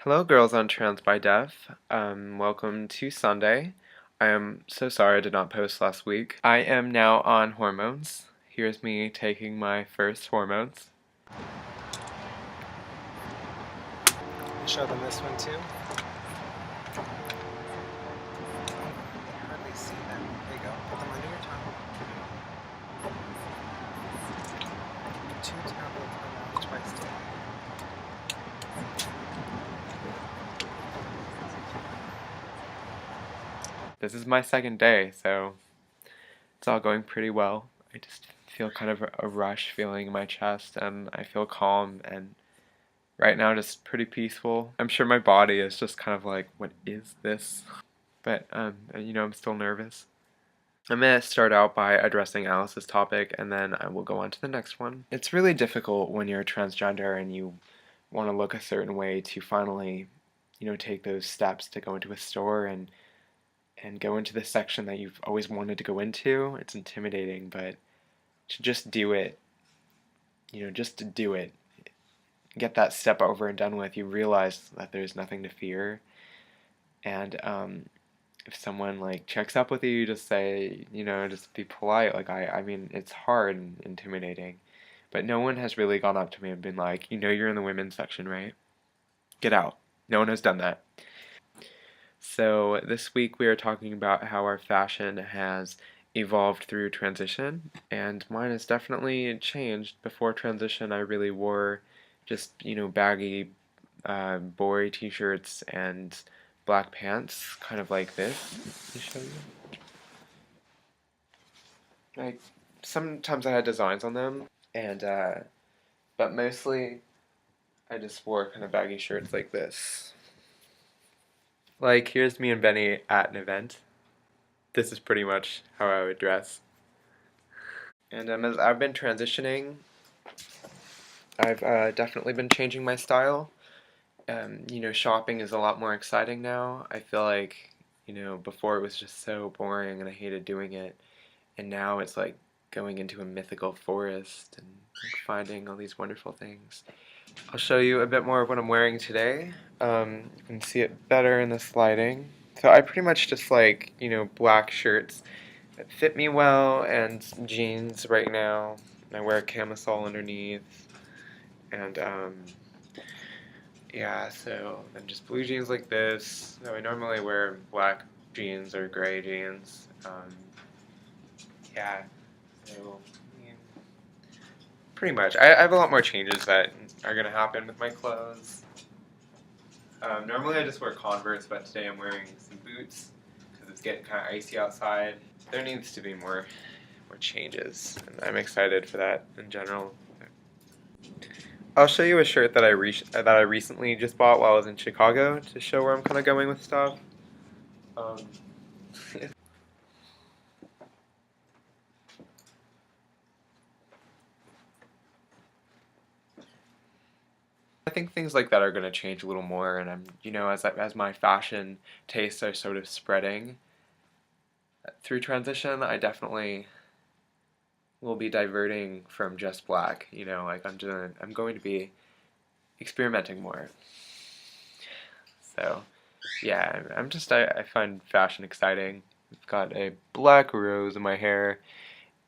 Hello, girls on TransByDef. Welcome to Sunday. I am so sorry I did not post last week. I am now on hormones. Here's me taking my first hormones. Show them this one too. Hardly see them. There you go. Put them under your tongue. 2 tablets per mouth twice daily. This is my second day, so it's all going pretty well. I just feel kind of a rush feeling in my chest, and I feel calm, and right now just pretty peaceful. I'm sure my body is just kind of like, what is this? But, I'm still nervous. I'm going to start out by addressing Alice's topic, and then I will go on to the next one. It's really difficult when you're transgender and you want to look a certain way to finally, take those steps to go into a store and go into the section that you've always wanted to go into. It's intimidating, but to just do it, just to do it, get that step over and done with, you realize that there's nothing to fear. And if someone like checks up with you, just say, just be polite. Like I mean, it's hard and intimidating, but no one has really gone up to me and been like, you're in the women's section, right? Get out. No one has done that. So this week we are talking about how our fashion has evolved through transition, and mine has definitely changed. Before transition, I really wore just, baggy boy t-shirts and black pants, kind of like this. Let me show you. Like, sometimes I had designs on them, and but mostly I just wore kind of baggy shirts like this. Like, here's me and Benny at an event. This is pretty much how I would dress. And as I've been transitioning, I've definitely been changing my style. Shopping is a lot more exciting now. I feel like, before it was just so boring and I hated doing it. And now it's like going into a mythical forest and like finding all these wonderful things. I'll show you a bit more of what I'm wearing today. You can see it better in this lighting. So I pretty much just like, black shirts that fit me well and jeans right now. I wear a camisole underneath. And yeah, so then just blue jeans like this. So I normally wear black jeans or gray jeans. Yeah, so I mean, pretty much. I have a lot more changes that are going to happen with my clothes. Normally I just wear Converse, but today I'm wearing some boots because it's getting kind of icy outside. There needs to be more changes, and I'm excited for that in general. I'll show you a shirt that I recently just bought while I was in Chicago to show where I'm kind of going with stuff. Um, I think things like that are going to change a little more, and I'm, as my fashion tastes are sort of spreading through transition, I definitely will be diverting from just black. Like I'm going to be experimenting more. So, yeah, I find fashion exciting. I've got a black rose in my hair,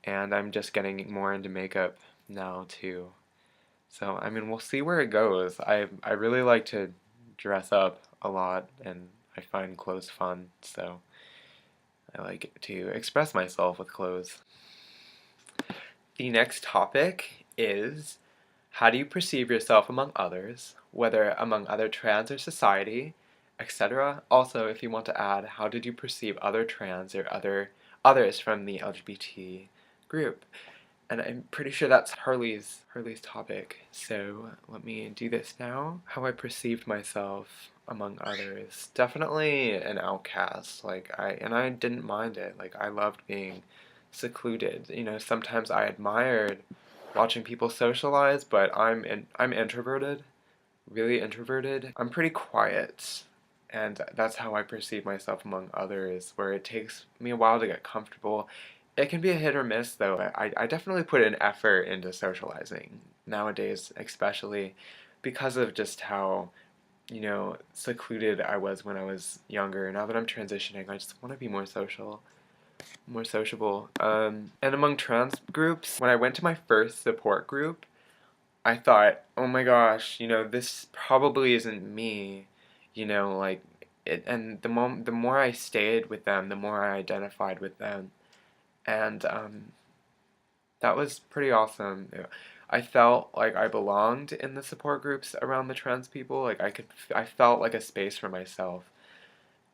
and I'm just getting more into makeup now too. So, I mean, we'll see where it goes. I really like to dress up a lot, and I find clothes fun, so I like to express myself with clothes. The next topic is, how do you perceive yourself among others, whether among other trans or society, etc. Also, if you want to add, how did you perceive other trans or others from the LGBT group? And I'm pretty sure that's Harley's topic. So let me do this now. How I perceived myself among others. Definitely an outcast. I didn't mind it. Like, I loved being secluded. Sometimes I admired watching people socialize, but I'm introverted, really introverted. I'm pretty quiet. And that's how I perceive myself among others, where it takes me a while to get comfortable. It can be a hit or miss, though. I definitely put an effort into socializing nowadays, especially because of just how you know, secluded I was when I was younger. Now that I'm transitioning, I just want to be more sociable. And among trans groups, when I went to my first support group, I thought, oh my gosh, you know, this probably isn't me, you know, like and the more I stayed with them, the more I identified with them, and that was pretty awesome. I felt like I belonged in the support groups around the trans people. Like I felt like a space for myself.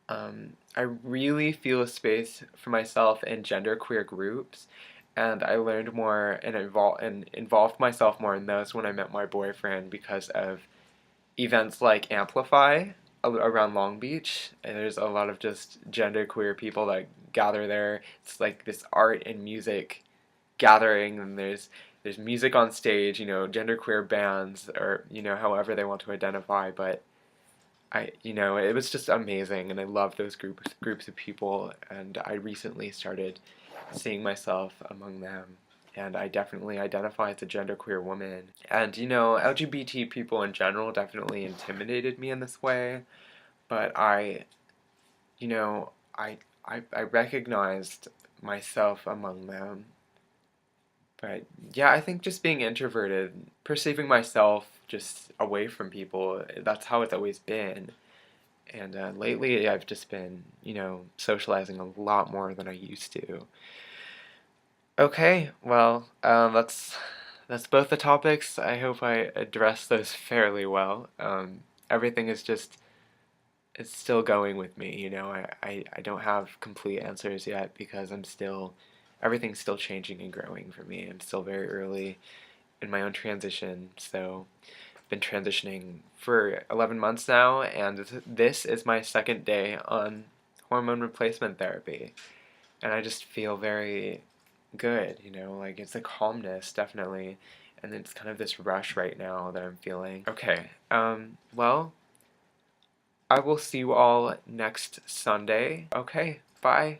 I really feel a space for myself in genderqueer groups, and I learned more and involved myself more in those when I met my boyfriend because of events like Amplify around Long Beach. And there's a lot of just genderqueer people that gather there. It's like this art and music gathering, and there's music on stage, you know, genderqueer bands or you know however they want to identify, but you know, it was just amazing, and I love those groups of people, and I recently started seeing myself among them, and I definitely identify as a genderqueer woman. And you know, LGBT people in general definitely intimidated me in this way, but you know, I recognized myself among them. But yeah, I think just being introverted, perceiving myself just away from people, that's how it's always been. And lately, I've just been, you know, socializing a lot more than I used to. Okay, well, that's both the topics. I hope I addressed those fairly well. Everything is just it's still going with me. You know, I don't have complete answers yet because everything's still changing and growing for me. I'm still very early in my own transition, so I've been transitioning for 11 months now, and this is my second day on hormone replacement therapy, and I just feel very good, you know, like it's a calmness, definitely, and it's kind of this rush right now that I'm feeling. Okay, well, I will see you all next Sunday. Okay, bye.